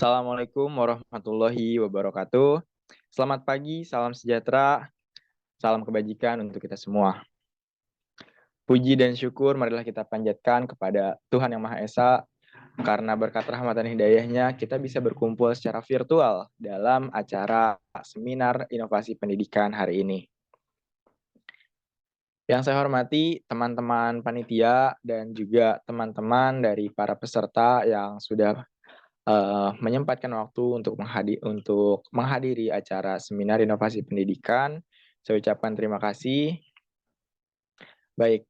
Assalamualaikum warahmatullahi wabarakatuh. Selamat pagi, salam sejahtera, salam kebajikan untuk kita semua. Puji dan syukur marilah kita panjatkan kepada Tuhan Yang Maha Esa, karena berkat rahmat dan hidayahnya kita bisa berkumpul secara virtual dalam acara seminar inovasi pendidikan hari ini. Yang saya hormati teman-teman panitia dan juga teman-teman dari para peserta yang sudah menyempatkan waktu untuk menghadiri acara seminar inovasi pendidikan. Saya ucapkan terima kasih. Baik,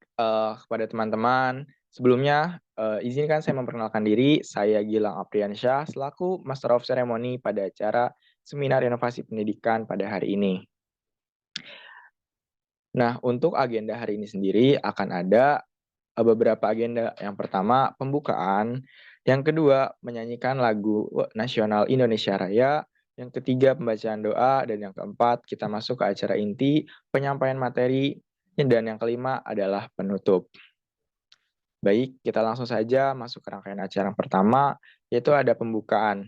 kepada teman-teman, sebelumnya izinkan saya memperkenalkan diri. Saya Gilang Apriansyah selaku Master of Ceremony pada acara seminar inovasi pendidikan pada hari ini. Nah, untuk agenda hari ini sendiri akan ada beberapa agenda. Yang pertama, pembukaan. Yang kedua, menyanyikan lagu nasional Indonesia Raya. Yang ketiga, pembacaan doa. Dan yang keempat, kita masuk ke acara inti, penyampaian materi. Dan yang kelima adalah penutup. Baik, kita langsung saja masuk ke rangkaian acara yang pertama, yaitu ada pembukaan.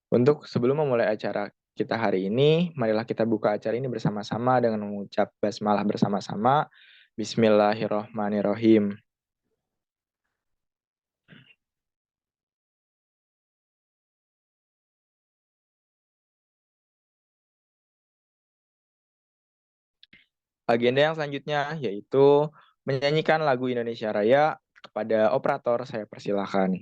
Untuk sebelum memulai acara kita hari ini, marilah kita buka acara ini bersama-sama dengan mengucap basmalah bersama-sama. Bismillahirrahmanirrahim. Agenda yang selanjutnya yaitu menyanyikan lagu Indonesia Raya. Kepada operator saya persilahkan.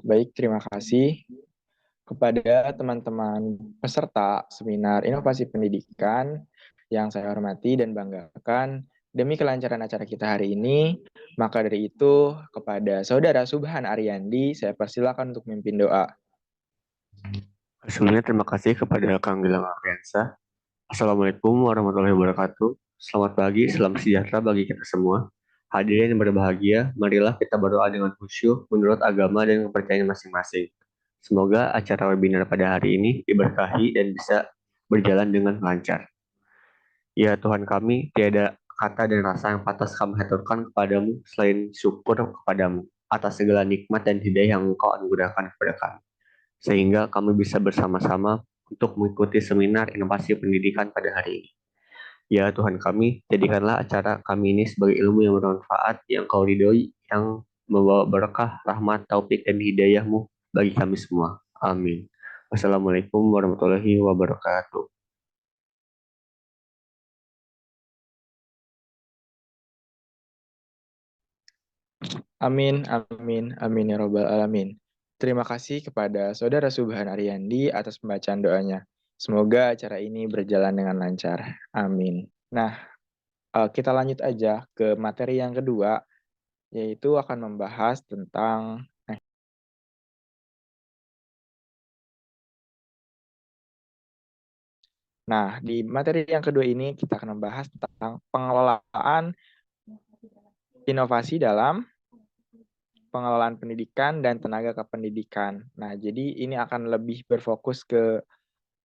Baik, terima kasih kepada teman-teman peserta seminar inovasi pendidikan yang saya hormati dan banggakan. Demi kelancaran acara kita hari ini, maka dari itu kepada Saudara Subhan Ariandi, saya persilakan untuk memimpin doa. Sebelumnya terima kasih kepada Kang Gilang Afriansa. Assalamualaikum warahmatullahi wabarakatuh. Selamat pagi, salam sejahtera bagi kita semua. Hadirin yang berbahagia, marilah kita berdoa dengan khusyuk menurut agama dan kepercayaan masing-masing. Semoga acara webinar pada hari ini diberkahi dan bisa berjalan dengan lancar. Ya Tuhan kami, tiada kata dan rasa yang pantas kami haturkan kepadamu selain syukur kepadamu atas segala nikmat dan hidayah yang Engkau anugerahkan kepada kami, sehingga kami bisa bersama-sama untuk mengikuti seminar inovasi pendidikan pada hari ini. Ya Tuhan kami, jadikanlah acara kami ini sebagai ilmu yang bermanfaat, yang Kau ridhoi, yang membawa berkah, rahmat, taufik, dan hidayah-Mu bagi kami semua. Amin. Wassalamualaikum warahmatullahi wabarakatuh. Amin, amin, amin ya robbal alamin. Terima kasih kepada Saudara Subhan Ariandi atas pembacaan doanya. Semoga acara ini berjalan dengan lancar. Amin. Nah, kita lanjut aja ke materi yang kedua, yaitu akan membahas tentang Nah, di materi yang kedua ini kita akan membahas tentang pengelolaan inovasi dalam pengelolaan pendidikan dan tenaga kependidikan. Nah, jadi ini akan lebih berfokus ke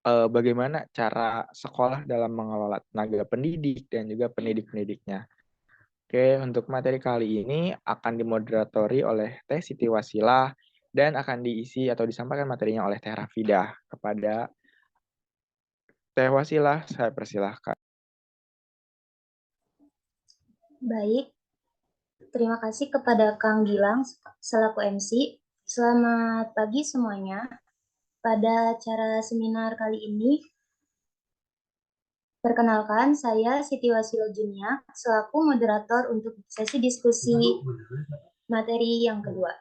bagaimana cara sekolah dalam mengelola tenaga pendidik dan juga pendidik-pendidiknya. Oke, untuk materi kali ini akan dimoderatori oleh Teh Siti Wasilah dan akan diisi atau disampaikan materinya oleh Teh Rafidah. Kepada Teh Wasilah, saya persilahkan. Baik, terima kasih kepada Kang Gilang selaku MC. Selamat pagi semuanya. Pada acara seminar kali ini, perkenalkan saya Siti Wasila Junia selaku moderator untuk sesi diskusi materi yang kedua.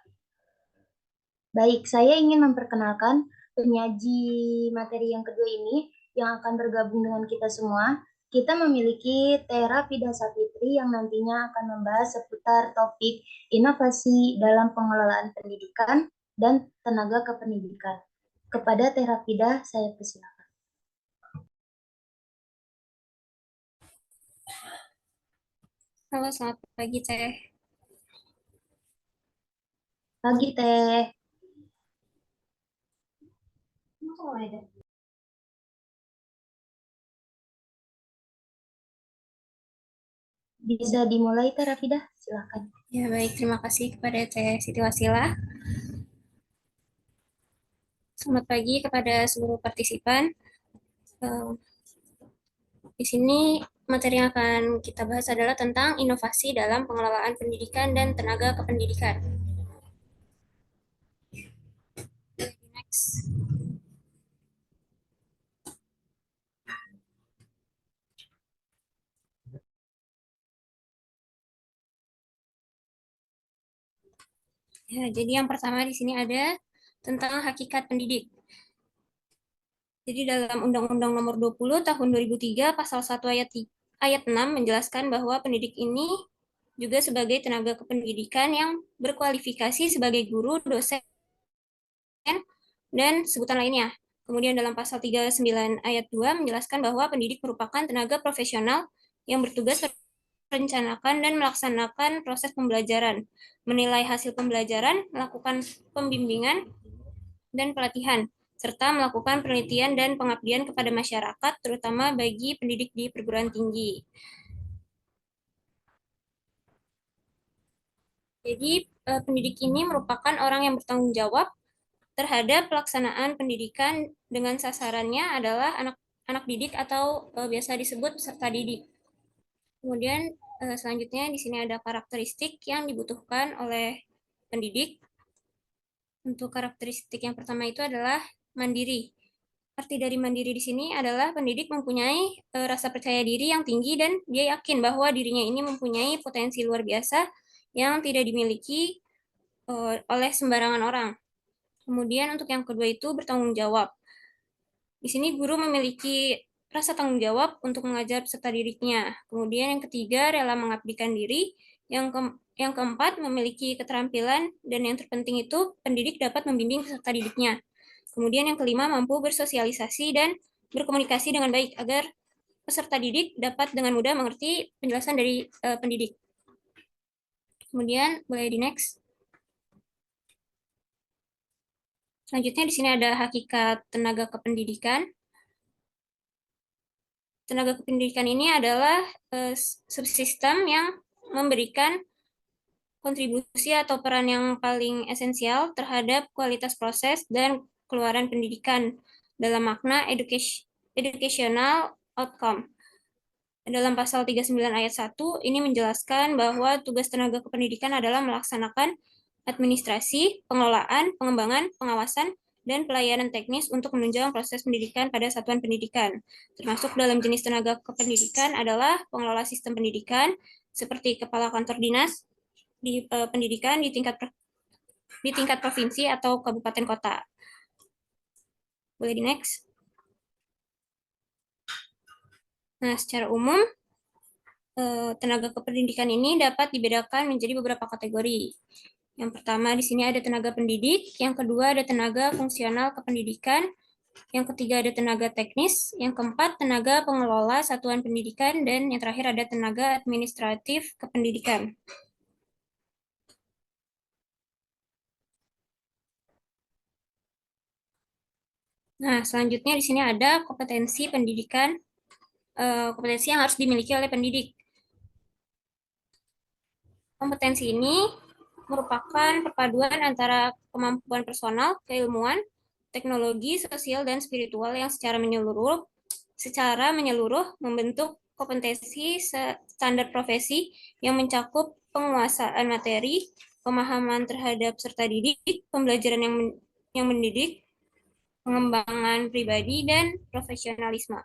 Baik, saya ingin memperkenalkan penyaji materi yang kedua ini yang akan bergabung dengan kita semua. Kita memiliki Tera Fida Sapitri yang nantinya akan membahas seputar topik inovasi dalam pengelolaan pendidikan dan tenaga kependidikan. Kepada Tera Fida, saya persilakan. Halo, selamat pagi, Teh. Pagi, Teh. Bisa dimulai, Teh Rafidah? Silakan. Ya, baik. Terima kasih kepada Teh Siti Wasila. Selamat pagi kepada seluruh partisipan. Di sini materi yang akan kita bahas adalah tentang inovasi dalam pengelolaan pendidikan dan tenaga kependidikan. Next. Ya, jadi yang pertama di sini ada tentang hakikat pendidik. Jadi dalam Undang-Undang Nomor 20 Tahun 2003 Pasal 1 ayat 6 menjelaskan bahwa pendidik ini juga sebagai tenaga kependidikan yang berkualifikasi sebagai guru, dosen, dan sebutan lainnya. Kemudian dalam pasal 39 ayat 2 menjelaskan bahwa pendidik merupakan tenaga profesional yang bertugas merencanakan dan melaksanakan proses pembelajaran, menilai hasil pembelajaran, melakukan pembimbingan dan pelatihan, serta melakukan penelitian dan pengabdian kepada masyarakat, terutama bagi pendidik di perguruan tinggi. Jadi, pendidik ini merupakan orang yang bertanggung jawab terhadap pelaksanaan pendidikan dengan sasarannya adalah anak didik atau biasa disebut peserta didik. Kemudian selanjutnya di sini ada karakteristik yang dibutuhkan oleh pendidik. Untuk karakteristik yang pertama itu adalah mandiri. Arti dari mandiri di sini adalah pendidik mempunyai rasa percaya diri yang tinggi dan dia yakin bahwa dirinya ini mempunyai potensi luar biasa yang tidak dimiliki oleh sembarangan orang. Kemudian untuk yang kedua itu bertanggung jawab. Di sini guru memiliki rasa tanggung jawab untuk mengajar peserta didiknya. Kemudian yang ketiga rela mengabdikan diri. Yang keempat memiliki keterampilan dan yang terpenting itu pendidik dapat membimbing peserta didiknya. Kemudian yang kelima mampu bersosialisasi dan berkomunikasi dengan baik agar peserta didik dapat dengan mudah mengerti penjelasan dari pendidik. Kemudian boleh di next. Selanjutnya di sini ada hakikat tenaga kependidikan. Tenaga kependidikan ini adalah subsistem yang memberikan kontribusi atau peran yang paling esensial terhadap kualitas proses dan keluaran pendidikan dalam makna educational outcome. Dalam pasal 39 ayat 1 ini menjelaskan bahwa tugas tenaga kependidikan adalah melaksanakan administrasi, pengelolaan, pengembangan, pengawasan, dan pelayanan teknis untuk menunjang proses pendidikan pada satuan pendidikan. Termasuk dalam jenis tenaga kependidikan adalah pengelola sistem pendidikan, seperti kepala kantor dinas di pendidikan di tingkat provinsi atau kabupaten kota. Boleh di next. Nah, secara umum, tenaga kependidikan ini dapat dibedakan menjadi beberapa kategori. Yang pertama di sini ada tenaga pendidik, yang kedua ada tenaga fungsional kependidikan, yang ketiga ada tenaga teknis, yang keempat tenaga pengelola satuan pendidikan, dan yang terakhir ada tenaga administratif kependidikan. Nah, selanjutnya di sini ada kompetensi pendidikan, kompetensi yang harus dimiliki oleh pendidik. Kompetensi ini merupakan perpaduan antara kemampuan personal, keilmuan, teknologi, sosial, dan spiritual yang secara menyeluruh membentuk kompetensi standar profesi yang mencakup penguasaan materi, pemahaman terhadap peserta didik, pembelajaran yang mendidik, pengembangan pribadi, dan profesionalisme.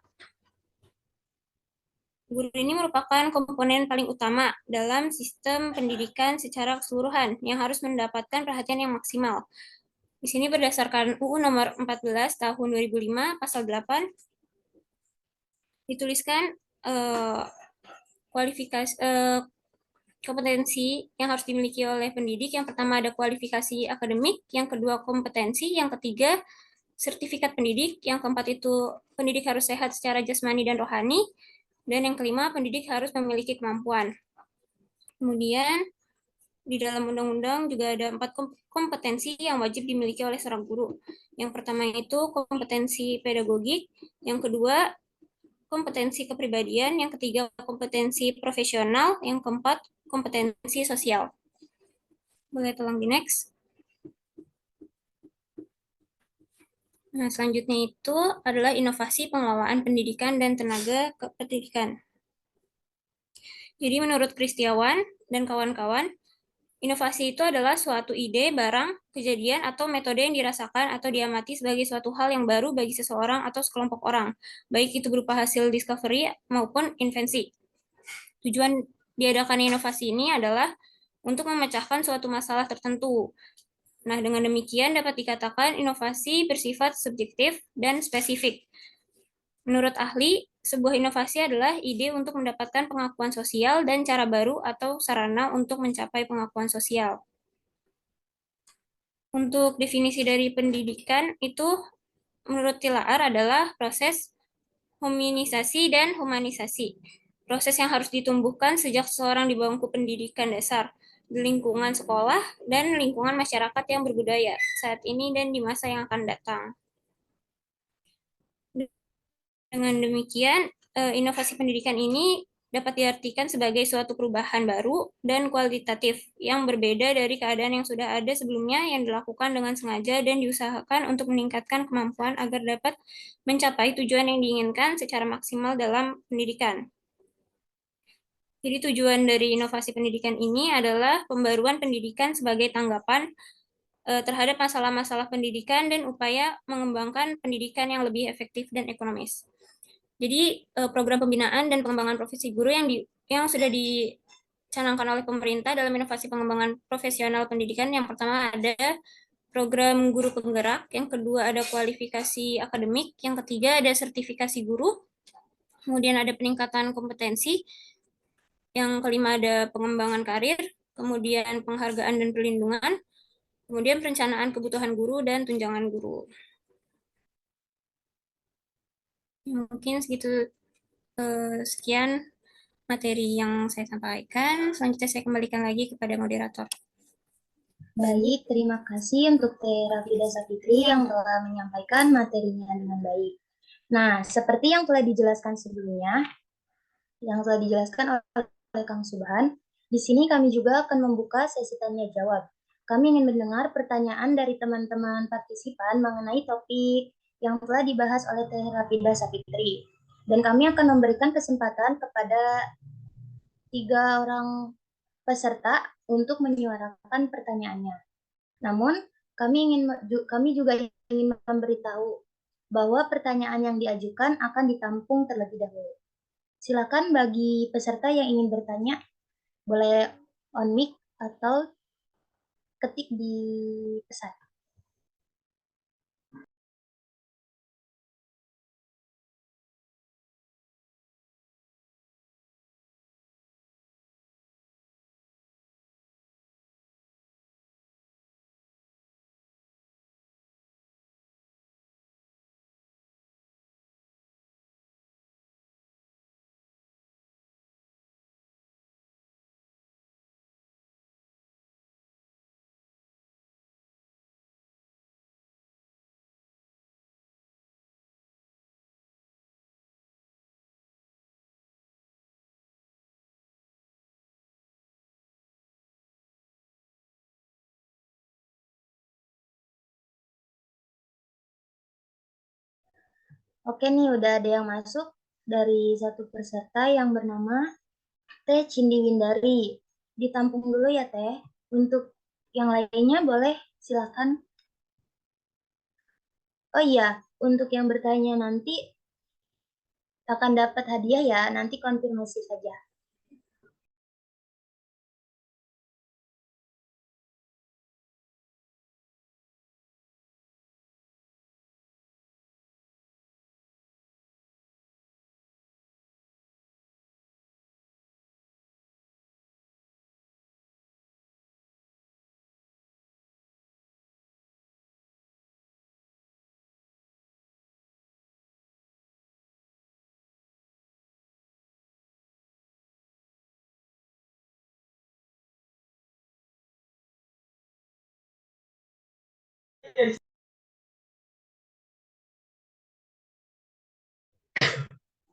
Guru ini merupakan komponen paling utama dalam sistem pendidikan secara keseluruhan yang harus mendapatkan perhatian yang maksimal. Di sini berdasarkan UU nomor 14 tahun 2005 pasal 8 dituliskan kualifikasi kompetensi yang harus dimiliki oleh pendidik. Yang pertama ada kualifikasi akademik, yang kedua kompetensi, yang ketiga sertifikat pendidik, yang keempat itu pendidik harus sehat secara jasmani dan rohani, dan yang kelima pendidik harus memiliki kemampuan. Kemudian di dalam undang-undang juga ada 4 kompetensi yang wajib dimiliki oleh seorang guru. Yang pertama itu kompetensi pedagogik, yang kedua kompetensi kepribadian, yang ketiga kompetensi profesional, yang keempat kompetensi sosial. Boleh tolong di next. Nah, selanjutnya itu adalah inovasi pengelolaan pendidikan dan tenaga kependidikan. Jadi menurut Kristiawan dan kawan-kawan, inovasi itu adalah suatu ide, barang, kejadian, atau metode yang dirasakan atau diamati sebagai suatu hal yang baru bagi seseorang atau sekelompok orang, baik itu berupa hasil discovery maupun invensi. Tujuan diadakan inovasi ini adalah untuk memecahkan suatu masalah tertentu. Nah, dengan demikian dapat dikatakan inovasi bersifat subjektif dan spesifik. Menurut ahli, sebuah inovasi adalah ide untuk mendapatkan pengakuan sosial dan cara baru atau sarana untuk mencapai pengakuan sosial. Untuk definisi dari pendidikan itu menurut Tilaar adalah proses hominisasi dan humanisasi. Proses yang harus ditumbuhkan sejak seseorang di bangku pendidikan dasar, di lingkungan sekolah, dan lingkungan masyarakat yang berbudaya saat ini dan di masa yang akan datang. Dengan demikian, inovasi pendidikan ini dapat diartikan sebagai suatu perubahan baru dan kualitatif yang berbeda dari keadaan yang sudah ada sebelumnya yang dilakukan dengan sengaja dan diusahakan untuk meningkatkan kemampuan agar dapat mencapai tujuan yang diinginkan secara maksimal dalam pendidikan. Jadi tujuan dari inovasi pendidikan ini adalah pembaruan pendidikan sebagai tanggapan terhadap masalah-masalah pendidikan dan upaya mengembangkan pendidikan yang lebih efektif dan ekonomis. Jadi program pembinaan dan pengembangan profesi guru yang sudah dicanangkan oleh pemerintah dalam inovasi pengembangan profesional pendidikan, yang pertama ada program guru penggerak, yang kedua ada kualifikasi akademik, yang ketiga ada sertifikasi guru, kemudian ada peningkatan kompetensi, yang kelima ada pengembangan karir, kemudian penghargaan dan perlindungan, kemudian perencanaan kebutuhan guru dan tunjangan guru. Mungkin sekian materi yang saya sampaikan. Selanjutnya saya kembalikan lagi kepada moderator. Baik, terima kasih untuk Teh Rafida Savitri yang telah menyampaikan materinya dengan baik. Nah, seperti yang telah dijelaskan sebelumnya, yang telah dijelaskan oleh Kang Subhan, di sini kami juga akan membuka sesi tanya jawab. Kami ingin mendengar pertanyaan dari teman-teman partisipan mengenai topik yang telah dibahas oleh Teh Rafida Savitri. Dan kami akan memberikan kesempatan kepada 3 orang peserta untuk menyuarakan pertanyaannya. Namun, kami juga ingin memberitahu bahwa pertanyaan yang diajukan akan ditampung terlebih dahulu. Silakan bagi peserta yang ingin bertanya, boleh on mic atau ketik di pesan. Oke nih, udah ada yang masuk dari satu peserta yang bernama Teh Cindi Windari. Ditampung dulu ya, Teh. Untuk yang lainnya boleh silakan. Oh iya, untuk yang bertanya nanti akan dapat hadiah ya, nanti konfirmasi saja.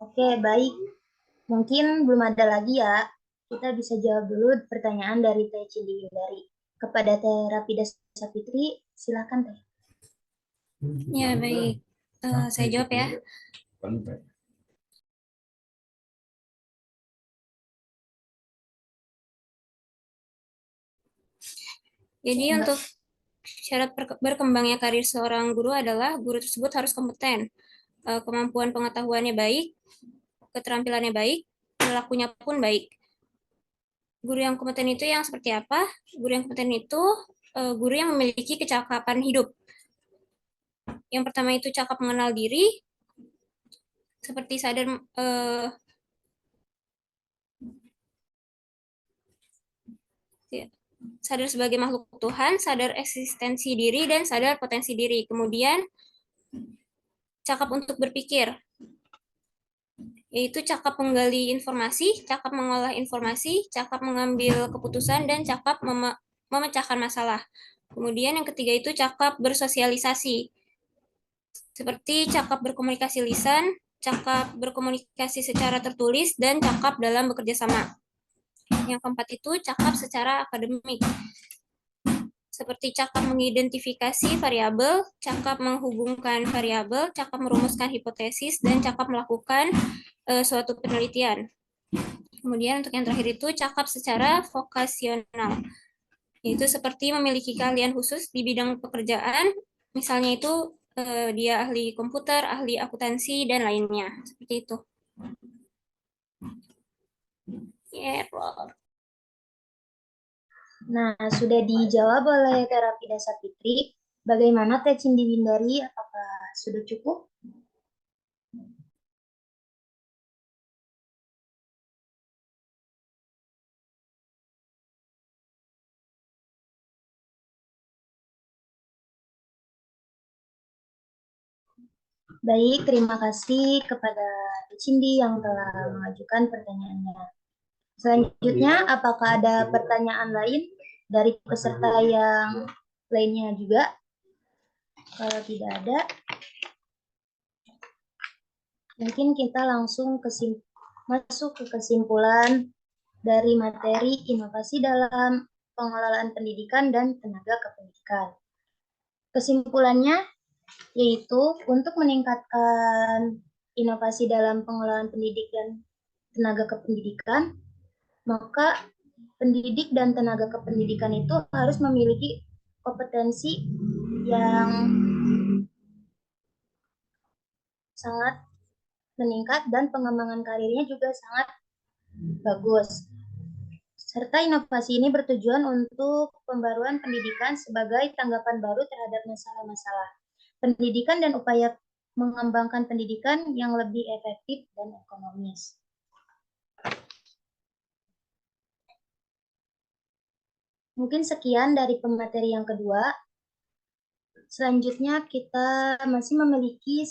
Oke, baik. Mungkin belum ada lagi ya. Kita bisa jawab dulu pertanyaan dari Teh Cindi Windari. Kepada Teh Rapida Sapitri, silakan Teh. Ya, baik. Saya jawab ya. Jadi untuk syarat berkembangnya karir seorang guru adalah guru tersebut harus kompeten, kemampuan pengetahuannya baik, keterampilannya baik, perilakunya pun baik. Guru yang kompeten itu yang seperti apa? Guru yang kompeten itu guru yang memiliki kecakapan hidup. Yang pertama itu cakap mengenal diri, seperti sadar sebagai makhluk Tuhan, sadar eksistensi diri, dan sadar potensi diri. Kemudian cakap untuk berpikir, yaitu cakap menggali informasi, cakap mengolah informasi, cakap mengambil keputusan, dan cakap memecahkan masalah. Kemudian yang ketiga itu cakap bersosialisasi, seperti cakap berkomunikasi lisan, cakap berkomunikasi secara tertulis, dan cakap dalam bekerja sama. Yang keempat itu cakap secara akademik, seperti cakap mengidentifikasi variabel, cakap menghubungkan variabel, cakap merumuskan hipotesis, dan cakap melakukan suatu penelitian. Kemudian untuk yang terakhir itu cakap secara vokasional, yaitu seperti memiliki keahlian khusus di bidang pekerjaan, misalnya itu dia ahli komputer, ahli akuntansi, dan lainnya. Seperti itu. Nah, sudah dijawab oleh Teh Rapida Sapitri. Bagaimana Teh Cindi Windari? Apakah sudah cukup? Baik, terima kasih kepada Cindi yang telah mengajukan pertanyaannya. Selanjutnya, apakah ada pertanyaan lain dari peserta yang lainnya juga? Kalau tidak ada, mungkin kita langsung masuk ke kesimpulan dari materi inovasi dalam pengelolaan pendidikan dan tenaga kependidikan. Kesimpulannya yaitu untuk meningkatkan inovasi dalam pengelolaan pendidik dan tenaga kependidikan, maka pendidik dan tenaga kependidikan itu harus memiliki kompetensi yang sangat meningkat dan pengembangan karirnya juga sangat bagus. Serta inovasi ini bertujuan untuk pembaruan pendidikan sebagai tanggapan baru terhadap masalah-masalah pendidikan dan upaya mengembangkan pendidikan yang lebih efektif dan ekonomis. Mungkin sekian dari pemateri yang kedua. Selanjutnya kita masih memiliki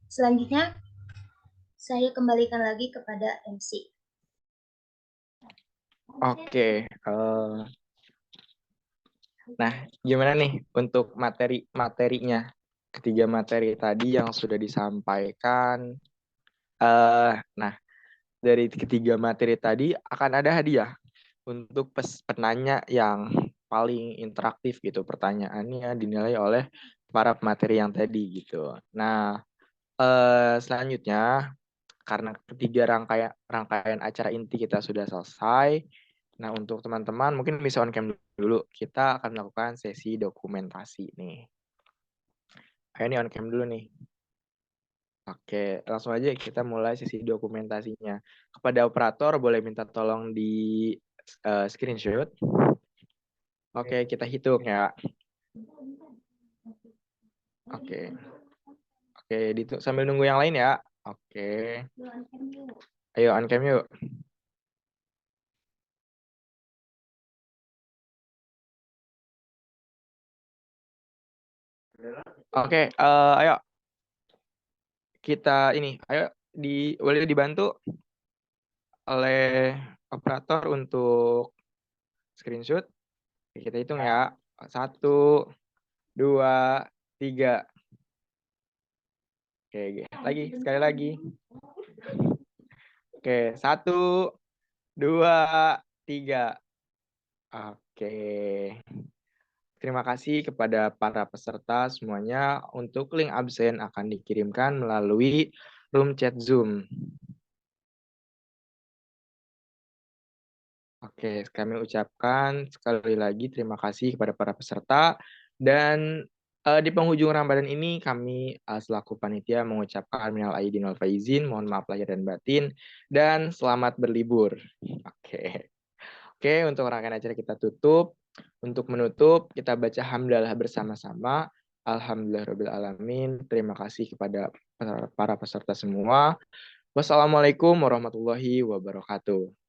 selanjutnya saya kembalikan lagi kepada MC. Oke, nah gimana nih untuk materinya? Ketiga materi tadi yang sudah disampaikan. Nah, dari ketiga materi tadi akan ada hadiah untuk penanya yang paling interaktif gitu. Pertanyaannya dinilai oleh para pemateri yang tadi gitu. Nah, Selanjutnya, karena ketiga rangkaian acara inti kita sudah selesai. Nah, untuk teman-teman mungkin bisa on cam dulu. Kita akan melakukan sesi dokumentasi nih. Ayo nih on cam dulu nih. Oke, langsung aja kita mulai sesi dokumentasinya. Kepada operator boleh minta tolong di screenshot. Oke, kita hitung ya. Oke. Oke, sambil nunggu yang lain ya. Oke. Ayo on cam yuk. Oke, ayo. Kita ini, ayo boleh dibantu oleh operator untuk screenshot. Kita hitung ya. 1, 2, 3. Oke, sekali lagi. Oke, 1, 2, 3. Oke. Terima kasih kepada para peserta semuanya. Untuk link absen akan dikirimkan melalui room chat Zoom. Oke, kami ucapkan sekali lagi terima kasih kepada para peserta. Dan di penghujung Ramadan ini kami selaku panitia mengucapkan minal aidin wal faizin, mohon maaf lahir dan batin, dan selamat berlibur. Oke. Oke, untuk rangkaian acara kita tutup. Untuk menutup, kita baca hamdalah bersama-sama. Alhamdulillahirrahmanirrahim. Terima kasih kepada para peserta semua. Wassalamualaikum warahmatullahi wabarakatuh.